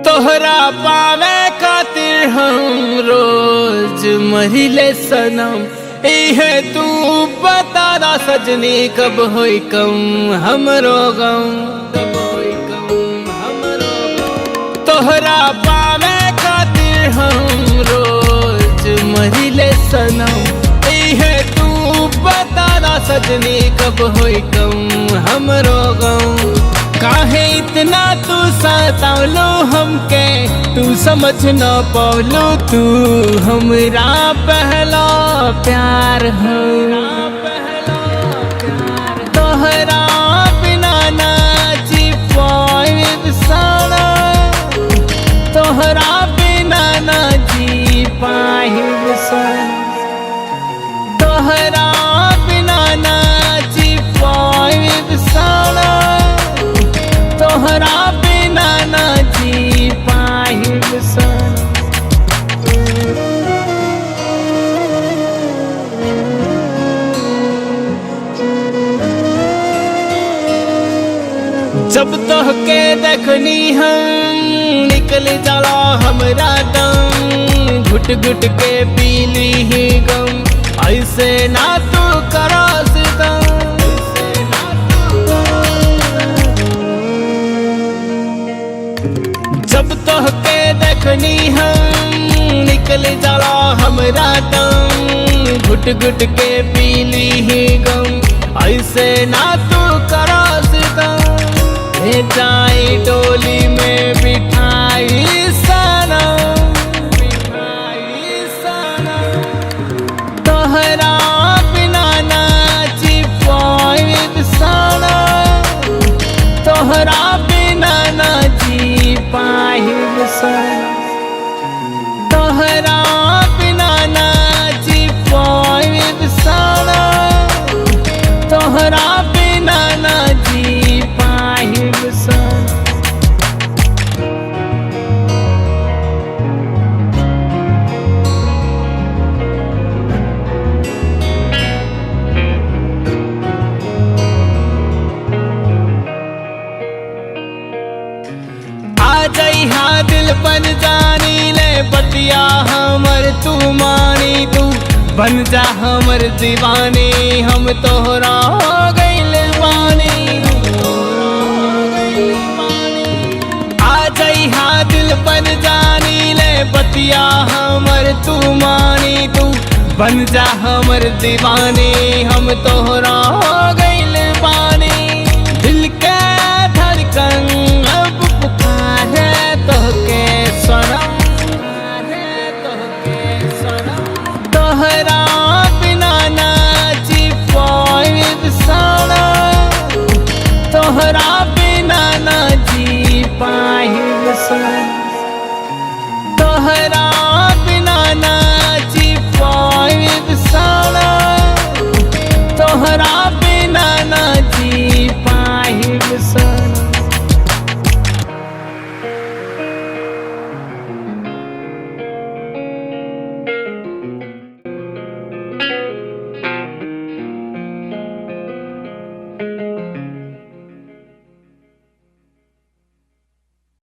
तोहरा पावे खातिर हम रोज महिले सनम। इहे तू बता दा सजनी कब होई कम हमरो गम, कब होई कम हमरो गम। तोहरा पावे खातिर हम रोज महिले सनम। इहे तू बता दा सजनी कब होई कम हमरो गम। काहे इतना तू सतावलो हमके, तू समझ न पवलो तू हमरा पहला प्यार हो। तोहरा बिना ना जी पाइब सारा, तोहरा बिना ना जी पाइब सारा, तोहरा बिना ना जी पाइब सारा, तोहरा बिना ना जी पाइब सन। जब तोहके देखनी हम निकल जाला हमरा दम, घुट घुट के पीली ही गम। ऐसे ना तू करा सितम, जब तोहके देखनी हम निकल जाला हमरा दम, घुट घुट के पीली ही गम। ऐसे ना तू करा सितम, ले जाई डोली में बिठाई सनम, बिठाई सनम। तोहरा बिना ना जी पाइब सनम, तोहरा बिना ना जी पाइब सनम, तोहरा बिना ना जी पाइब सनम, तोहरा बिना ना जी पाइब सनम। जइहा दिल बन जानी ले बतिया हमर तू मानी, तू बन जा हमर दीवानी। हम तोहरा हो गइल बानी, आ जइहा दिल बन जानी ले बतिया हमर तू मानी, तू बन जा हमर दीवानी। हम तोहरा हो गइल